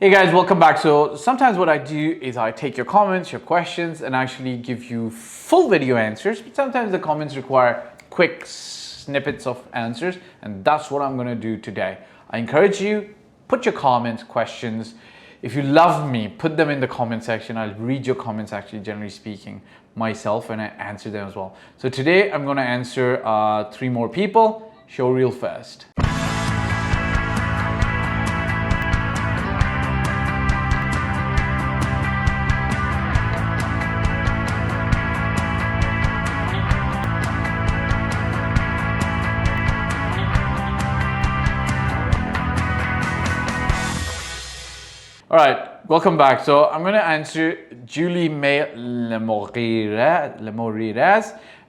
Hey guys, welcome back. So sometimes what I do is I take your comments, your questions, and actually give you full video answers. But sometimes the comments require quick snippets of answers, and that's what I'm going to do today. I encourage you, put your comments, questions. If you love me, put them in the comment section. I'll read your comments, actually, generally speaking, myself, and I answer them as well. So today I'm going to answer 3 more people. Show reel first. All right, welcome back. So I'm going to answer Julie May Lemoriraz,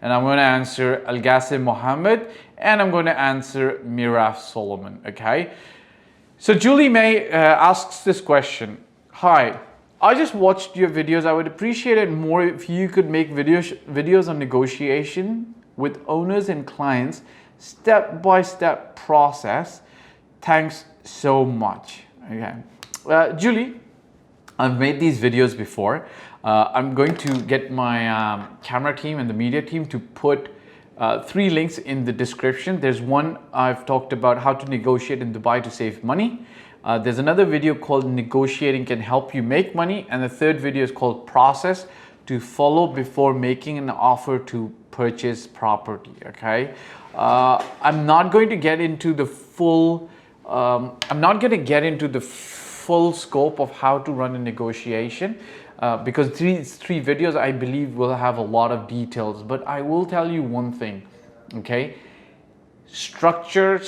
and I'm going to answer Algasim Mohammed, and I'm going to answer Mieraf Solomon. Okay. So Julie May asks this question. Hi, I just watched your videos. I would appreciate it more if you could make videos on negotiation with owners and clients, step-by-step process. Thanks so much. Okay. Julie, I've made these videos before. I'm going to get my camera team and the media team to put 3 links in the description. There's one I've talked about how to negotiate in Dubai to save money. There's another video called Negotiating Can Help You Make Money. And the third video is called Process to Follow Before Making an Offer to Purchase Property. Okay. I'm not going to get into the full full scope of how to run a negotiation because these 3 videos I believe will have a lot of details, but I will tell you one thing. Okay, structure,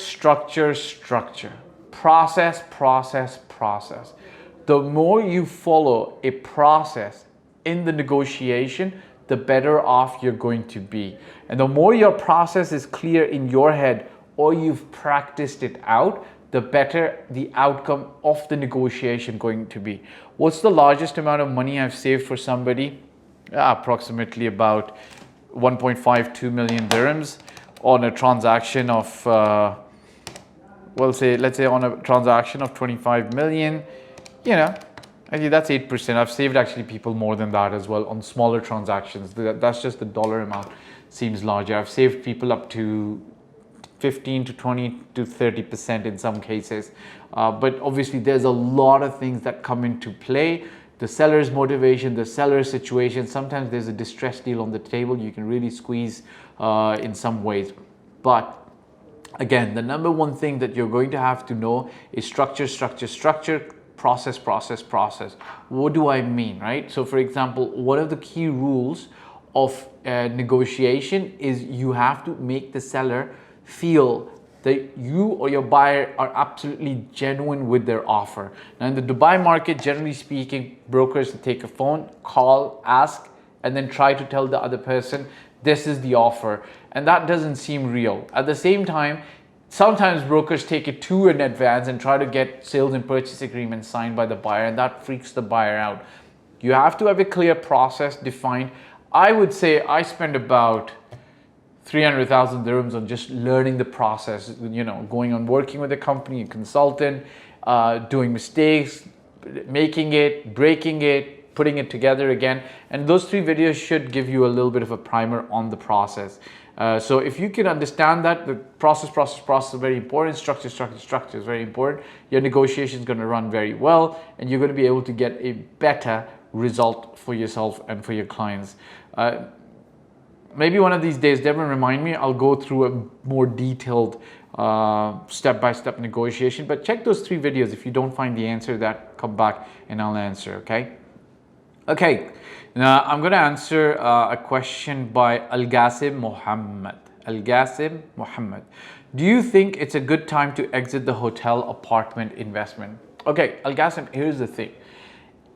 process. The more you follow a process in the negotiation, the better off you're going to be, and the more your process is clear in your head or you've practiced it out, the better the outcome of the negotiation going to be. What's the largest amount of money I've saved for somebody? Approximately about 1.52 million dirhams on a transaction of, let's say on a transaction of 25 million. You know, actually that's 8%. I've saved actually people more than that as well on smaller transactions. That's just the dollar amount seems larger. I've saved people up to 15 to 20 to 30% in some cases. But obviously there's a lot of things that come into play. The seller's motivation, the seller's situation. Sometimes there's a distress deal on the table. You can really squeeze in some ways. But again, the number one thing that you're going to have to know is structure, process. What do I mean, right? So for example, one of the key rules of negotiation is you have to make the seller feel that you or your buyer are absolutely genuine with their offer. Now in the Dubai market, generally speaking, brokers take a phone, call, ask, and then try to tell the other person, this is the offer. And that doesn't seem real. At the same time, sometimes brokers take it too in advance and try to get sales and purchase agreements signed by the buyer, and that freaks the buyer out. You have to have a clear process defined. I would say I spend about 300,000 dirhams on just learning the process, you know, going on working with a company, a consultant, doing mistakes, making it, breaking it, putting it together again. And those 3 videos should give you a little bit of a primer on the process. So if you can understand that, the process is very important, structure is very important, your negotiation is going to run very well, and you're going to be able to get a better result for yourself and for your clients. Maybe one of these days, Devin, remind me, I'll go through a more detailed step-by-step negotiation. But check those 3 videos. If you don't find the answer, that come back and I'll answer, okay? Okay, now I'm going to answer a question by Algasim Mohammed. Algasim Mohammed. Do you think it's a good time to exit the hotel apartment investment? Okay, Algasim, here's the thing.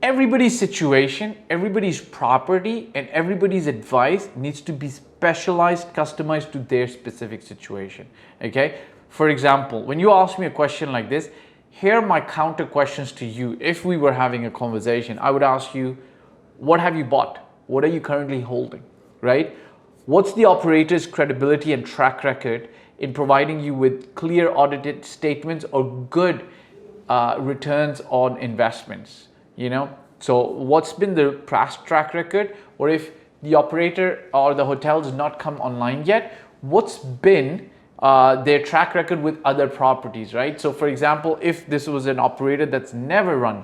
Everybody's situation, everybody's property, and everybody's advice needs to be specialized, customized to their specific situation. Okay? For example, when you ask me a question like this, here are my counter questions to you. If we were having a conversation, I would ask you, what have you bought? What are you currently holding? Right? What's the operator's credibility and track record in providing you with clear audited statements or good returns on investments, you know. So what's been the past track record, or if the operator or the hotel does not come online yet, what's been their track record with other properties, right? So for example, if this was an operator that's never run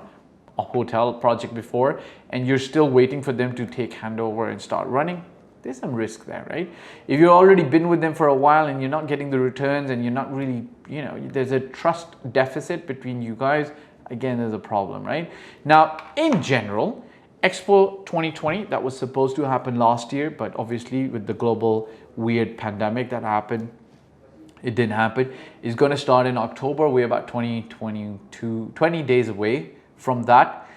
a hotel project before and you're still waiting for them to take handover and start running, there's some risk there, right? If you've already been with them for a while and you're not getting the returns and you're not really, you know, there's a trust deficit between you guys, again, there's a problem, right? Now, in general, Expo 2020, that was supposed to happen last year, but obviously with the global weird pandemic that happened, it didn't happen. It's going to start in October. We're about 20 days away from that.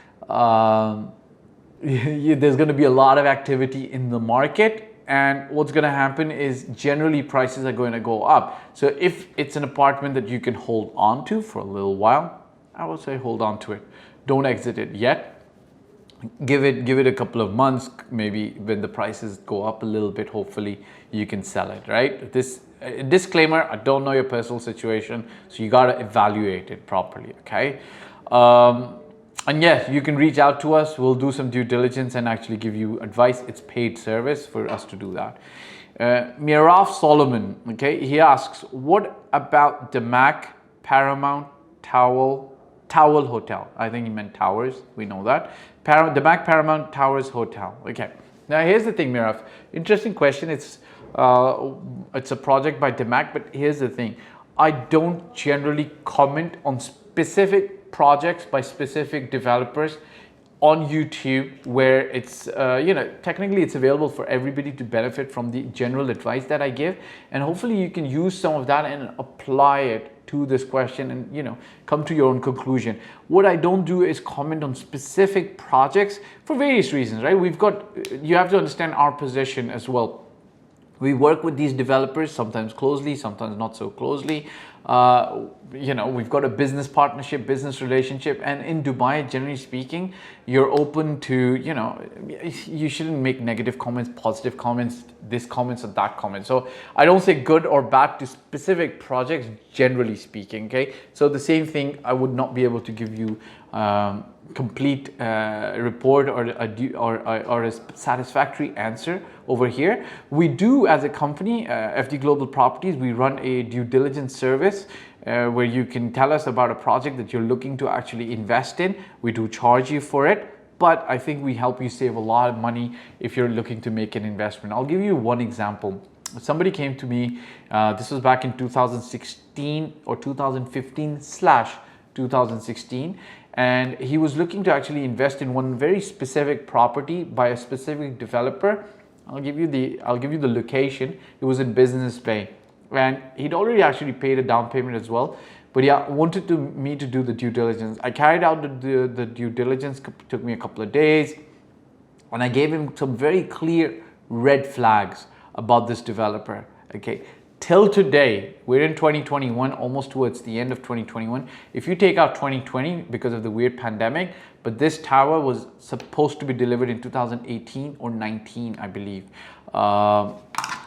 There's going to be a lot of activity in the market, and what's going to happen is generally prices are going to go up. So if it's an apartment that you can hold on to for a little while, I would say hold on to it. Don't exit it yet. Give it a couple of months. Maybe when the prices go up a little bit, hopefully you can sell it, right? This disclaimer, I don't know your personal situation, so you got to evaluate it properly, okay? And yes, you can reach out to us. We'll do some due diligence and actually give you advice. It's paid service for us to do that. Mieraf Solomon, okay, he asks, what about the Mac Paramount Towel Hotel? I think he meant towers. We know that. The Mac Paramount Towers Hotel. Okay. Now here's the thing, Mieraf. Interesting question. It's a project by DMAC, but here's the thing. I don't generally comment on specific projects by specific developers on YouTube, where it's you know, technically it's available for everybody to benefit from the general advice that I give, and hopefully you can use some of that and apply it to this question and, you know, come to your own conclusion. What I don't do is comment on specific projects for various reasons, right? You have to understand our position as well. We work with these developers, sometimes closely, sometimes not so closely. You know, we've got a business partnership, business relationship, and in Dubai, generally speaking, you're open to, you know, you shouldn't make negative comments, positive comments, this comments or that comment. So I don't say good or bad to specific projects, generally speaking, okay? So the same thing, I would not be able to give you complete report or a satisfactory answer over here. We do, as a company, FD Global Properties, we run a due diligence service where you can tell us about a project that you're looking to actually invest in. We do charge you for it, but I think we help you save a lot of money if you're looking to make an investment. I'll give you one example. Somebody came to me, this was back in 2016 or 2015/2016, and he was looking to actually invest in one very specific property by a specific developer. I'll give you the location. It was in Business Bay, and he'd already actually paid a down payment as well, but he wanted me to do the due diligence. I carried out the due diligence. Took me a couple of days, and I gave him some very clear red flags about this developer. Okay, till today, we're in 2021, almost towards the end of 2021. If you take out 2020 because of the weird pandemic, but this tower was supposed to be delivered in 2018 or 19, I believe.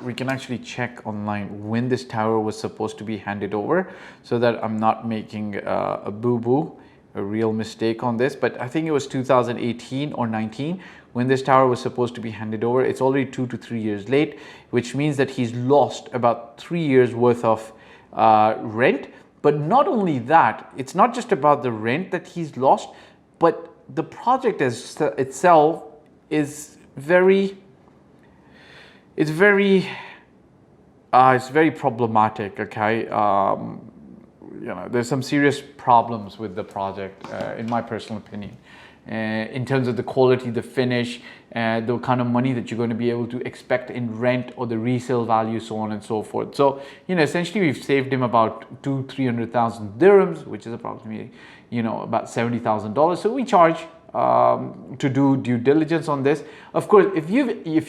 We can actually check online when this tower was supposed to be handed over, so that I'm not making a boo-boo, a real mistake on this. But I think it was 2018 or 19 when this tower was supposed to be handed over. It's already 2 to 3 years late, which means that he's lost about 3 years worth of rent. But not only that, it's not just about the rent that he's lost, but the project itself is very problematic. Okay, you know, there's some serious problems with the project, in my personal opinion, in terms of the quality, the finish, the kind of money that you're going to be able to expect in rent or the resale value, so on and so forth. So, you know, essentially we've saved him about 200,000-300,000 dirhams, which is approximately, you know, about $70,000. So we charge to do due diligence on this. Of course, if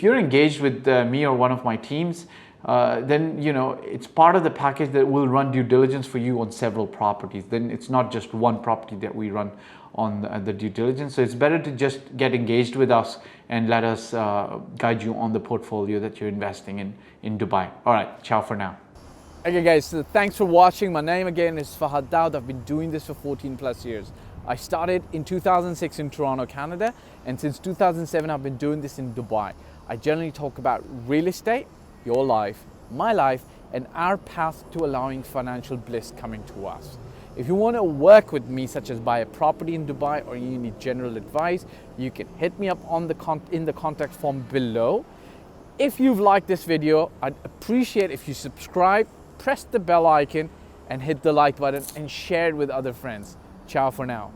you're engaged with me or one of my teams, then, you know, it's part of the package that will run due diligence for you on several properties. Then it's not just one property that we run on the due diligence. So it's better to just get engaged with us and let us guide you on the portfolio that you're investing in Dubai. All right, ciao for now. Okay guys, so thanks for watching. My name again is Fahd Dawood. I've been doing this for 14 plus years. I started in 2006 in Toronto, Canada, and since 2007 I've been doing this in Dubai. I generally talk about real estate, your life, my life, and our path to allowing financial bliss coming to us. If you want to work with me, such as buy a property in Dubai, or you need general advice, you can hit me up on in the contact form below. If you've liked this video, I'd appreciate if you subscribe, press the bell icon, and hit the like button and share it with other friends. Ciao for now.